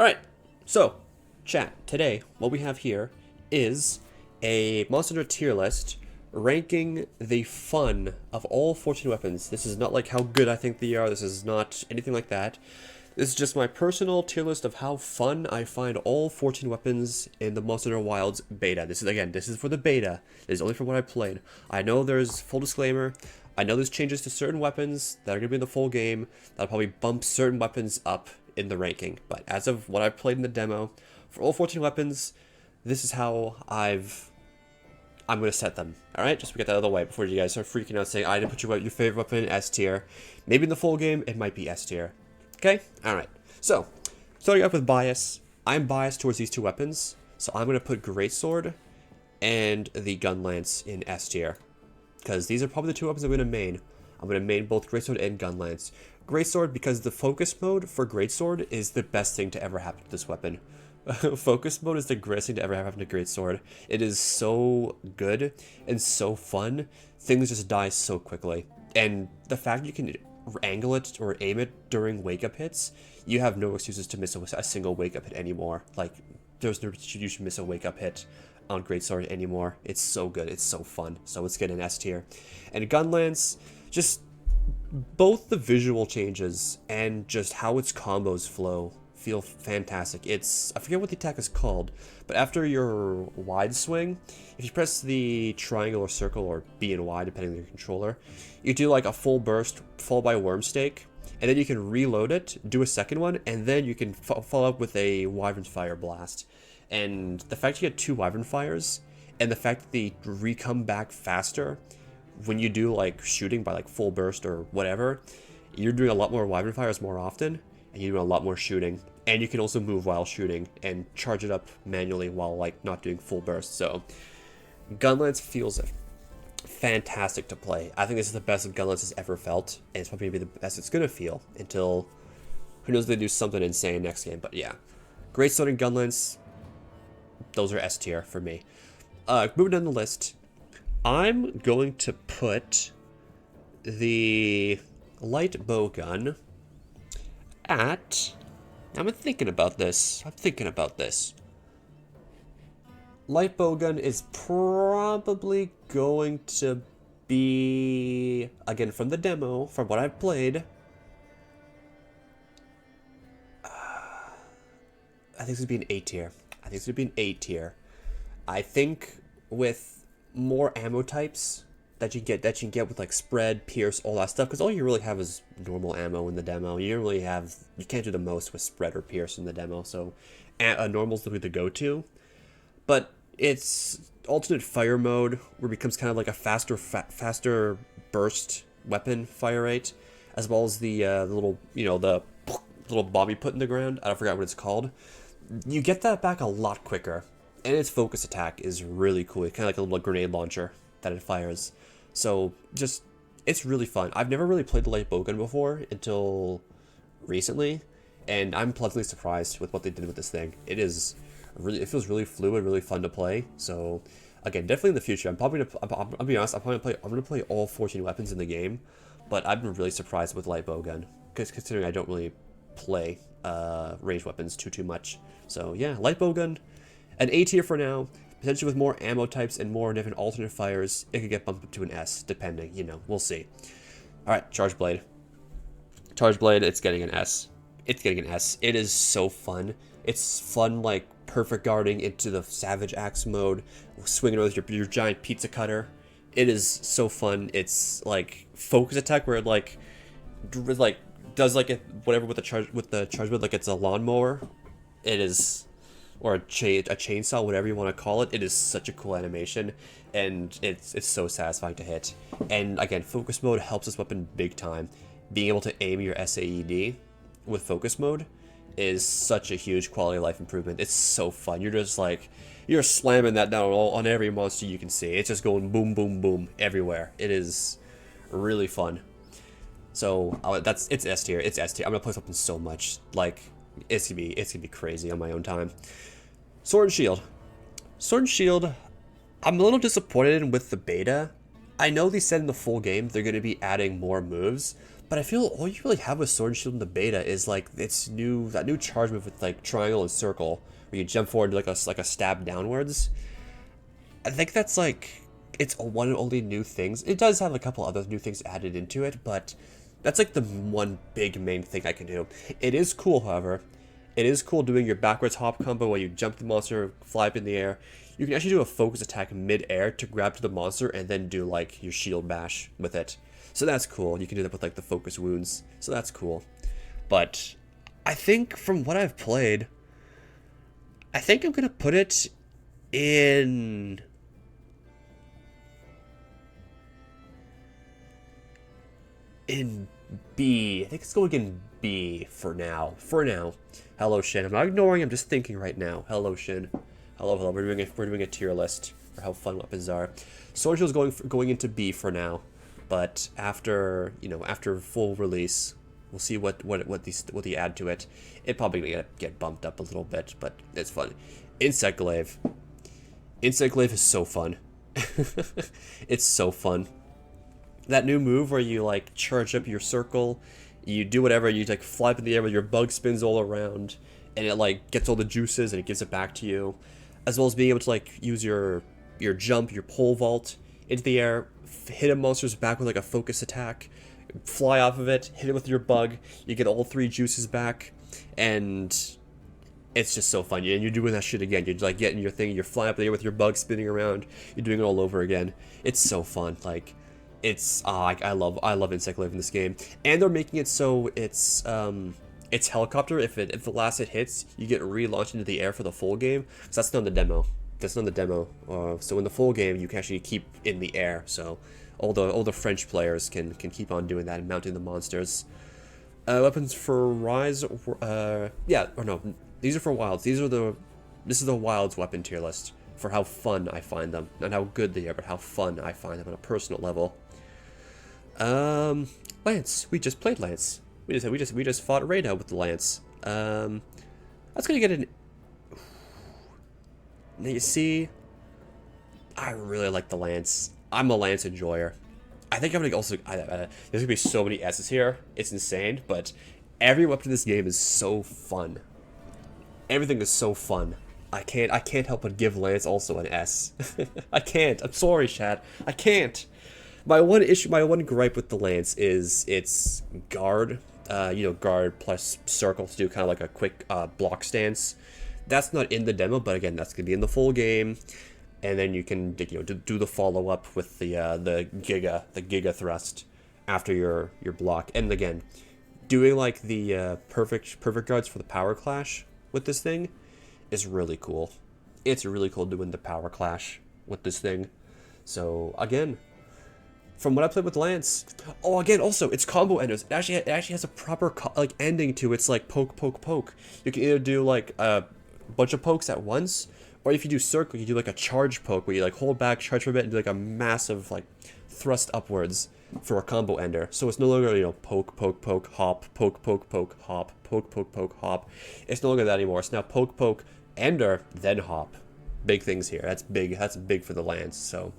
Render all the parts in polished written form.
Alright, so, chat, today, what we have here is a Monster Hunter tier list ranking the fun of all 14 weapons. This is not like how good I think they are, this is not anything like that. This is just my personal tier list of how fun I find all 14 weapons in the Monster Hunter Wilds beta. This is for the beta. This is only for what I played. I know there's, full disclaimer, I know there's changes to certain weapons that are going to be in the full game that'll probably bump certain weapons up in the ranking. But as of what I've played in the demo, for all 14 weapons, this is how I'm going to set them. Alright, just to get that out of the way before you guys start freaking out saying, I didn't put your favorite weapon in S tier. Maybe in the full game, it might be S tier. Okay? Alright. So, starting off with bias, I'm biased towards these two weapons, so I'm going to put Greatsword and the Gunlance in S tier. Because these are probably the two weapons I'm going to main. I'm going to main both Greatsword and Gunlance. Greatsword because the focus mode for Greatsword is the best thing to ever happen to this weapon. Focus mode is the greatest thing to ever happen to Greatsword. It is so good and so fun. Things just die so quickly. And the fact you can angle it or aim it during wake-up hits, you have no excuses to miss a single wake-up hit anymore. Like, there's no excuse you should miss a wake-up hit on Greatsword anymore. It's so good. It's so fun. So let's get an S tier. And Gunlance, just both the visual changes and just how its combos flow feel fantastic. I forget what the attack is called, but after your wide swing, if you press the triangle or circle or B and Y depending on your controller, you do like a full burst followed by worm stake, and then you can reload it, do a second one, and then you can follow up with a wyvern fire blast. And the fact you get two wyvern fires, and the fact that they come back faster when you do like shooting by like full burst or whatever, you're doing a lot more wyvern fires more often, and you're doing a lot more shooting. And you can also move while shooting and charge it up manually while like not doing full burst. So Gunlance feels fantastic to play. I think this is the best Gunlance has ever felt, and it's probably gonna be the best it's gonna feel until who knows, they do something insane next game. But yeah, Greatsword and Gunlance, those are S tier for me. Moving down the list, I'm going to put the light bowgun at... I'm thinking about this. Light bowgun is probably going to be, again from the demo, from what I've played, I think this would be an A tier. I think with more ammo types that you can get with like spread, pierce, all that stuff, because all you really have is normal ammo in the demo. You can't do the most with spread or pierce in the demo, so normal's the go-to. But it's alternate fire mode where it becomes kind of like a faster burst weapon fire rate, as well as the little the little bomb you put in the ground. I forgot what it's called. You get that back a lot quicker, and its focus attack is really cool. It's kind of like a little grenade launcher that it fires. So just, it's really fun. I've never really played the light bowgun before until recently, and I'm pleasantly surprised with what they did with this thing. It feels really fluid, really fun to play. So again, definitely in the future, I'll be honest, I'm gonna play all 14 weapons in the game, but I've been really surprised with light bowgun, because considering I don't really play ranged weapons too much. So yeah, light bowgun, an A tier for now. Potentially with more ammo types and more different alternate fires, it could get bumped up to an S, depending, we'll see. Alright, Charge Blade. Charge Blade, it's getting an S. It is so fun. It's fun, like, perfect guarding into the Savage Axe mode, swinging with your giant pizza cutter. It is so fun. It's, like, focus attack where it, does, whatever with the charge blade, like it's a lawnmower. It is... or a chainsaw, whatever you want to call it. It is such a cool animation, and it's so satisfying to hit. And again, focus mode helps this weapon big time. Being able to aim your SAED with focus mode is such a huge quality of life improvement. It's so fun. You're just like, you're slamming that down on every monster you can see. It's just going boom, boom, boom everywhere. It is really fun. So it's S tier. I'm gonna play something so much. Like, it's gonna be crazy on my own time. Sword and Shield. Sword and Shield, I'm a little disappointed with the beta. I know they said in the full game they're going to be adding more moves, But I feel all you really have with Sword and Shield in the beta is like that new charge move with like triangle and circle, where you jump forward like a stab downwards. I think that's like it's one and only new things. It does have a couple other new things added into it, but that's like the one big main thing I can do. It is cool, however. It is cool doing your backwards hop combo where you jump the monster, fly up in the air. You can actually do a focus attack mid-air to grab to the monster and then do like your shield bash with it. So that's cool. You can do that with like the focus wounds. So that's cool. But I think from what I've played, I think I'm going to put it in B. I think it's going in B for now. For now. Hello, Shin. I'm not ignoring. I'm just thinking right now. Hello, Shin. Hello, hello. We're doing a tier list for how fun weapons are. Sword Shield's going into B for now, but after after full release, we'll see what they add to it. It probably gonna get bumped up a little bit, but it's fun. Insect glaive. Insect glaive is so fun. It's so fun. That new move where you like charge up your circle, you do whatever, you like fly up in the air with your bug spins all around, and it like gets all the juices and it gives it back to you, as well as being able to like use your jump, your pole vault into the air, hit a monster's back with like a focus attack, fly off of it, hit it with your bug, you get all 3 juices back, and it's just so fun. And you're doing that shit again. You're like getting your thing, you're flying up in the air with your bug spinning around, you're doing it all over again. It's so fun. Like, it's I love Insect Glaive in this game, and they're making it so it's helicopter. If the last hit hits, you get relaunched into the air for the full game. So that's not in the demo. That's not in the demo. So in the full game, you can actually keep in the air. So all the French players can keep on doing that and mounting the monsters. Weapons for Rise. Yeah, or no, these are for Wilds. This is the Wilds weapon tier list for how fun I find them, not how good they are, but how fun I find them on a personal level. Lance. We just played Lance. We just fought Rada with the Lance. That's gonna get an. Now you see, I really like the Lance. I'm a Lance enjoyer. I think I'm gonna also. There's gonna be so many S's here. It's insane, but every weapon in this game is so fun. Everything is so fun. I can't help but give Lance also an S. I can't. I'm sorry, Chad. I can't. My one gripe with the Lance is its guard. Guard plus circle to do kind of like a quick block stance. That's not in the demo, but again, that's gonna be in the full game. And then you can do the follow up with the Giga thrust after your block. And again, doing like the perfect guards for the power clash with this thing is really cool. It's really cool doing the power clash with this thing. So again, from what I played with Lance, also it's combo enders. It actually has a proper ending to its like poke. You can either do like a bunch of pokes at once, or if you do circle, you do like a charge poke where you like hold back, charge for a bit, and do like a massive like thrust upwards for a combo ender. So it's no longer poke, hop, poke, hop, poke, hop. It's no longer that anymore. It's now poke, ender, then hop. Big things here. That's big. That's big for the Lance. So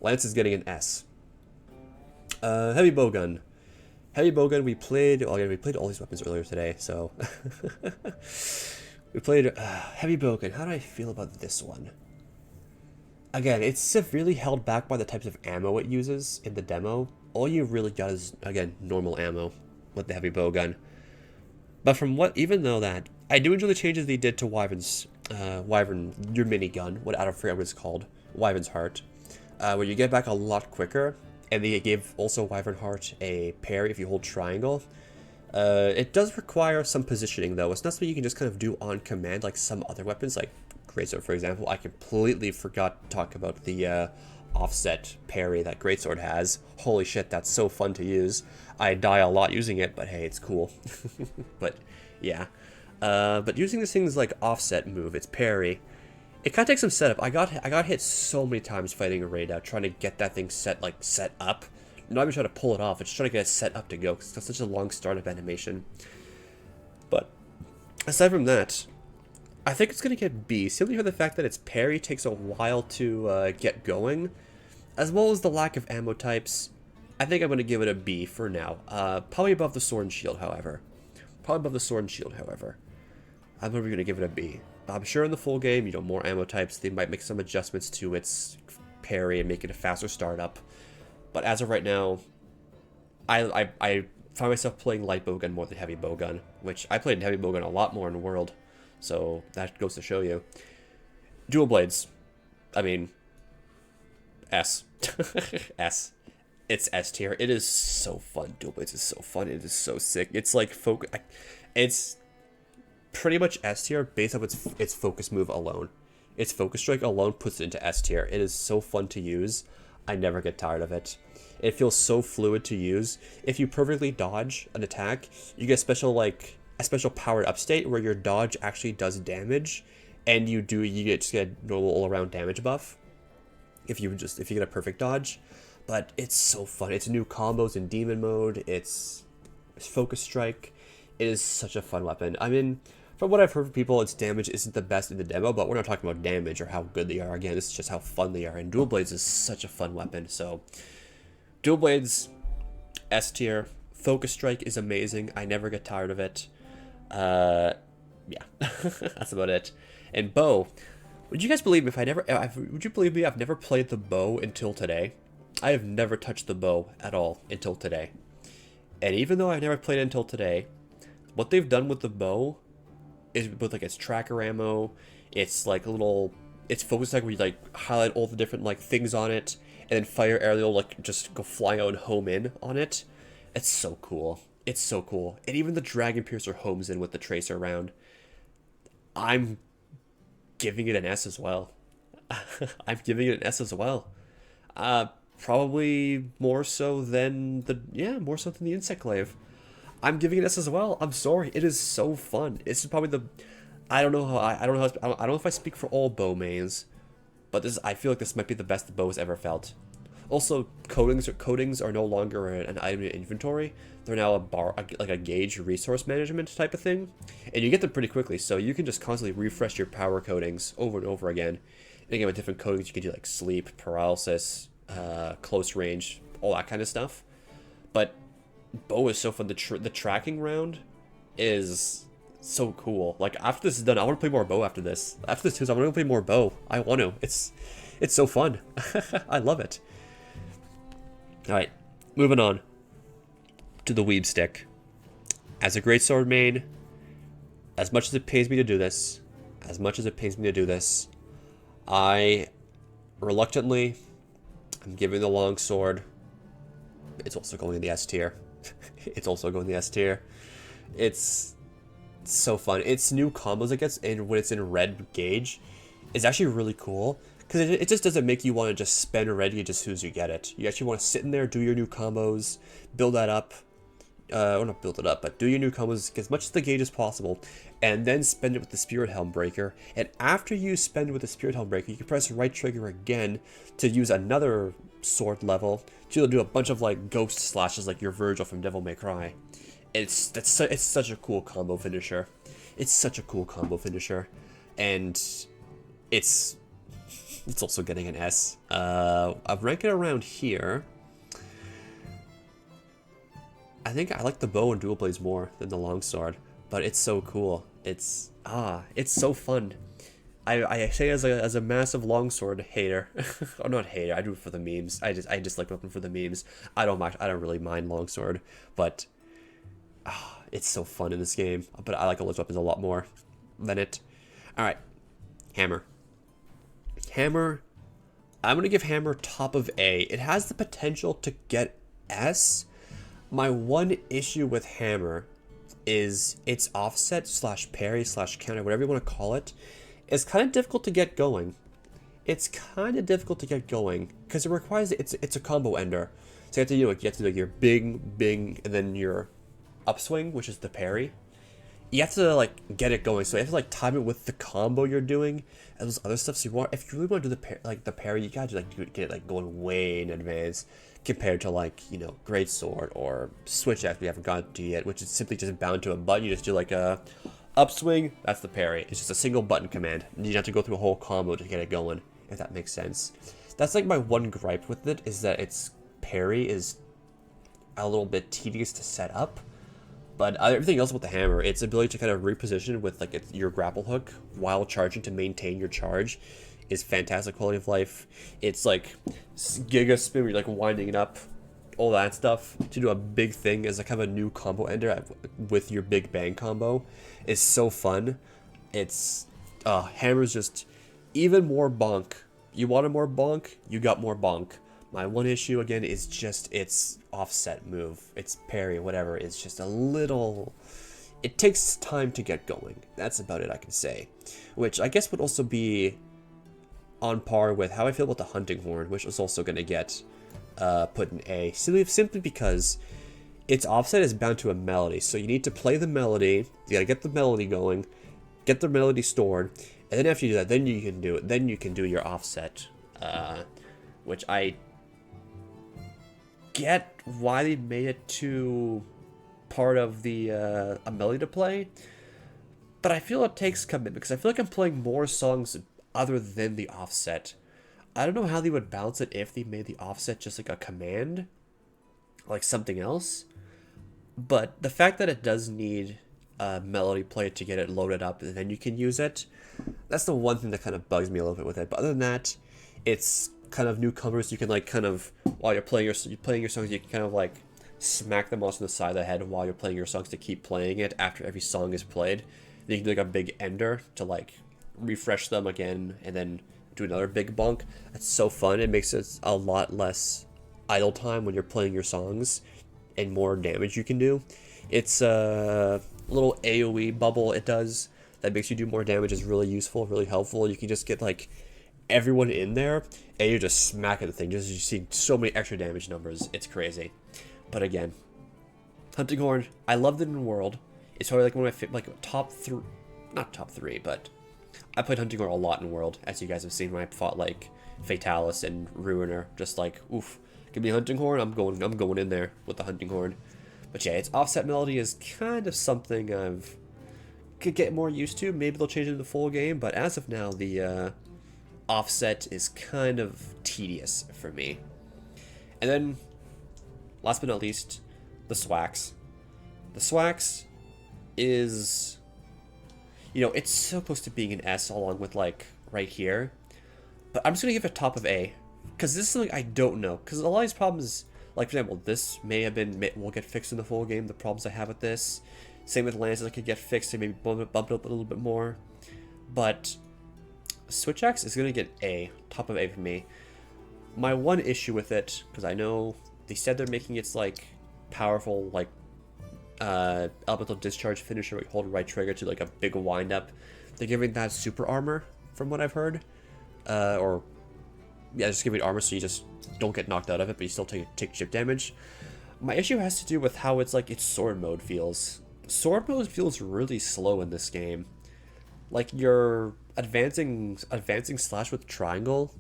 Lance is getting an S. Heavy bowgun. Heavy bowgun. We played all these weapons earlier today. So we played heavy bowgun. How do I feel about this one? Again, it's severely held back by the types of ammo it uses in the demo. All you really got is, again, normal ammo with the heavy bowgun. But even though that, I do enjoy the changes they did to Wyvern's, your minigun, I don't forget what it's called, Wyvern's Heart, where you get back a lot quicker, and they gave also Wyvern Heart a parry if you hold triangle. It does require some positioning though. It's not something you can just kind of do on command like some other weapons, like Greatsword, for example. I completely forgot to talk about the offset parry that Greatsword has. Holy shit, that's so fun to use. I die a lot using it, but hey, it's cool. But yeah, but using this thing's like offset move, it's parry. It kind of takes some setup. I got hit so many times fighting a raid out, trying to get that thing set up. Not even trying to pull it off. It's trying to get it set up to go because it's such a long startup animation. But aside from that, I think it's going to get B, simply for the fact that its parry takes a while to get going, as well as the lack of ammo types. I think I'm going to give it a B for now. Probably above the sword and shield, however. Probably above the sword and shield, however. I'm probably going to give it a B. I'm sure in the full game, you know, more ammo types, they might make some adjustments to its parry and make it a faster startup. But as of right now, I find myself playing light bowgun more than heavy bowgun, which I played heavy bowgun a lot more in the world. So that goes to show you. Dual blades. I mean, S. S. It's S tier. It is so fun. Dual blades is so fun. It is so sick. It's like it's pretty much S tier based on its focus move alone. Its focus strike alone puts it into S tier. It is so fun to use. I never get tired of it. It feels so fluid to use. If you perfectly dodge an attack, you get a special powered up state where your dodge actually does damage, and you just get a normal all around damage buff. If you get a perfect dodge. But it's so fun. It's new combos in demon mode. It's focus strike. It is such a fun weapon. I mean, from what I've heard from people, its damage isn't the best in the demo, but we're not talking about damage or how good they are. Again, it's just how fun they are. And dual blades is such a fun weapon. So, dual blades, S tier. Focus strike is amazing. I never get tired of it. Yeah, that's about it. And bow. Would you guys believe me would you believe me? I've never played the bow until today. I have never touched the bow at all until today. And even though I've never played it until today, what they've done with the bow is with like its tracker ammo, it's like it's focus like where you like highlight all the different like things on it, and then fire aerial like just go flying out and home in on it. It's so cool. It's so cool. And even the Dragon Piercer homes in with the tracer round. I'm giving it an S as well. I'm giving it an S as well. Probably more so than the insect glaive. I'm giving it S as well. I'm sorry, it is so fun. This is probably I don't know if I speak for all bow mains, but I feel like this might be the best the bow has ever felt. Also, coatings are no longer an item in inventory. They're now like a gauge resource management type of thing, and you get them pretty quickly. So you can just constantly refresh your power coatings over and over again. And again, with different coatings, you can do like sleep, paralysis, close range, all that kind of stuff. But bow is so fun. The tracking round is so cool. Like after this is done, I want to play more bow after this. After this too, so I'm gonna play more bow. I want to. It's so fun. I love it. All right, moving on to the weeb stick. As a greatsword main, as much as it pains me to do this, I reluctantly am giving the longsword. It's also going in the S tier. It's so fun. Its new combos it gets, and when it's in red gauge, is actually really cool. Because it just doesn't make you want to just spend red gauge as soon as you get it. You actually want to sit in there, do your new combos, build that up. Or not build it up, but do your new combos as much as the gauge as possible, and then spend it with the Spirit Helm Breaker. And after you spend with the Spirit Helm Breaker, you can press right trigger again to use another sword level to do a bunch of like ghost slashes like your Virgil from Devil May Cry. It's such a cool combo finisher. And it's also getting an S. I'm ranking around here. I think I like the bow and dual blades more than the longsword, but it's so cool. It's so fun. I say as a massive longsword hater, or not hater. I do it for the memes. I just like weapon for the memes. I don't really mind longsword, but it's so fun in this game. But I like all those weapons a lot more than it. All right, hammer. Hammer. I'm gonna give hammer top of A. It has the potential to get S. My one issue with hammer is its offset slash parry slash counter, whatever you want to call it, is kind of difficult to get going. Because it requires it's a combo ender. So you have to do your bing, and then your upswing, which is the parry. You have to like get it going, so you have to like time it with the combo you're doing and those other stuff. So if you really want to do the parry, you gotta get it like going way in advance compared to like greatsword or switch axe we haven't gotten to yet, which is simply just bound to a button. You just do like a upswing, that's the parry. It's just a single button command. You don't have to go through a whole combo to get it going, if that makes sense. That's like my one gripe with it, is that its parry is a little bit tedious to set up. But everything else about the hammer, its ability to kind of reposition with like your grapple hook while charging to maintain your charge, is fantastic quality of life. It's like Giga Spin where you're like winding it up, all that stuff to do a big thing as a kind of a new combo ender with your Big Bang combo is so fun. It's hammer's just even more bonk. You wanted more bonk, you got more bonk. My one issue again is just its offset move, its parry, whatever. It's just a little. It takes time to get going. That's about it I can say, which I guess would also be on par with how I feel about the hunting horn, which is also going to get put in A, simply because its offset is bound to a melody. So you need to play the melody. You got to get the melody going, get the melody stored, and then after you do that, then you can do it. Then you can do your offset, which I get why they made it to part of the a melody to play, but I feel it takes commitment because I feel like I'm playing more songs other than the offset. I don't know how they would balance it if they made the offset just like a command, like something else. But the fact that it does need a melody play to get it loaded up and then you can use it, that's the one thing that kind of bugs me a little bit with it. But other than that, it's kind of newcomers. You can like kind of while you're playing your songs, you can kind of like smack them also on the side of the head while you're playing your songs to keep playing it after every song is played. Then you can do like a big ender to like refresh them again and then do another big bonk. That's so fun. It makes it a lot less idle time when you're playing your songs and more damage you can do. It's a little AoE bubble it does that makes you do more damage is really useful, really helpful. You can just get like everyone in there and you're just smacking the thing. Just you see so many extra damage numbers. It's crazy. But again, Hunting Horn, I loved it in World. It's probably like one of my like top three, not top three, but I played Hunting Horn a lot in World, as you guys have seen when I fought like Fatalis and Ruiner. Just like, oof, give me Hunting Horn, I'm going in there with the Hunting Horn. But yeah, its offset melody is kind of something I've could get more used to. Maybe they'll change it in the full game, but as of now, the offset is kind of tedious for me. And then, last but not least, the Swax. The Swax is, you know, it's supposed to be an S along with like right here, but I'm just gonna give it top of A because this is something I don't know, because a lot of these problems, like for example, this will get fixed in the full game. The problems I have with this, same with lances, I could get fixed and maybe bump it up a little bit more, but Switch Axe is gonna get A, top of A for me. My one issue with it, because I know they said they're making its like powerful like elemental discharge finisher where you hold right trigger to like a big wind up. They're giving that super armor from what I've heard, or yeah, just giving armor so you just don't get knocked out of it, but you still take chip damage. My issue has to do with how it's like its sword mode feels. Sword mode feels really slow in this game. Like your advancing slash with triangle,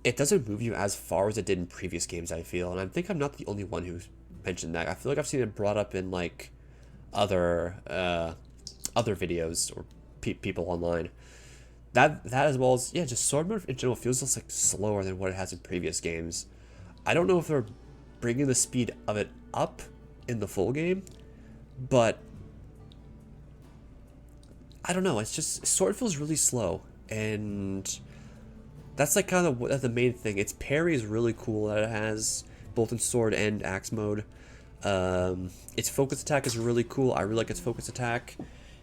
it doesn't move you as far as it did in previous games, I feel, and I think I'm not the only one who's mentioned that. I feel like I've seen it brought up in like other videos or people online. That as well as yeah, just sword mode in general feels just like slower than what it has in previous games. I don't know if they're bringing the speed of it up in the full game, but I don't know. It's just sword feels really slow, and that's like kind of the main thing. Its parry is really cool that it has both in sword and axe mode. Its focus attack is really cool. I really like its focus attack.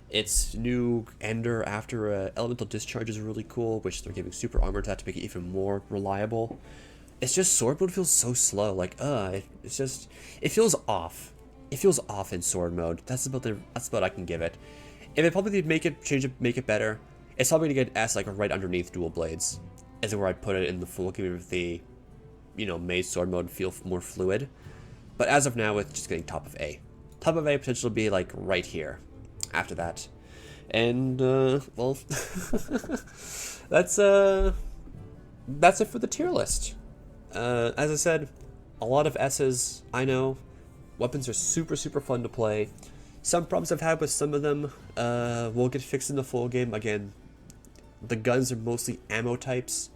Its new ender after elemental discharge is really cool, which they're giving super armor to that to make it even more reliable. It's just sword mode feels so slow. Like it's just it feels off. It feels off in sword mode. That's about I can give it. If they probably make it better, it's probably gonna get S like right underneath dual blades, is where I'd put it in the full game if the, you know, made sword mode feel more fluid. But as of now, it's just getting top of A. Top of A potential be like right here after that. And well, that's it for the tier list. As I said, a lot of S's. I know weapons are super fun to play. Some problems I've had with some of them will get fixed in the full game. Again, the guns are mostly ammo types.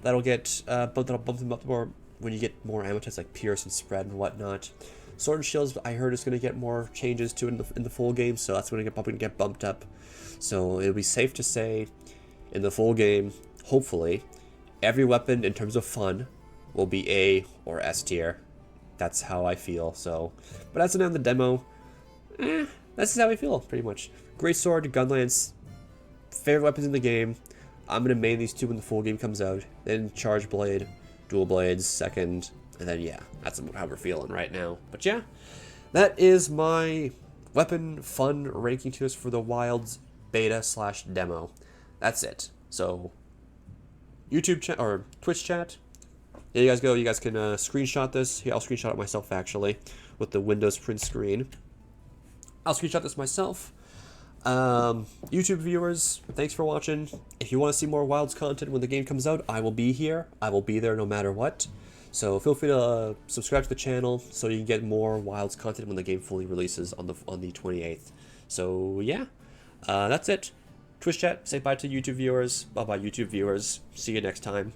That'll bump them up more when you get more ammo types like Pierce and Spread and whatnot. Sword and Shields, I heard, is going to get more changes to it in the full game, so that's going to probably get bumped up. So it'll be safe to say, in the full game, hopefully, every weapon in terms of fun will be A or S tier. That's how I feel. So, but as of now in the demo, that's how I feel pretty much. Great Sword, Gunlance, favorite weapons in the game. I'm gonna main these two when the full game comes out. Then Charge Blade, Dual Blades second, and then yeah, that's how we're feeling right now. But yeah, that is my weapon fun ranking tiers for the Wilds beta / demo. That's it. So YouTube chat or Twitch chat. There you guys go. You guys can screenshot this. Here, I'll screenshot it myself actually with the Windows print screen. I'll screenshot this myself. YouTube viewers, thanks for watching. If you want to see more Wilds content when the game comes out, I will be here. I will be there no matter what. So feel free to subscribe to the channel so you can get more Wilds content when the game fully releases on the 28th. So yeah, that's it. Twitch chat, say bye to YouTube viewers. Bye bye YouTube viewers. See you next time.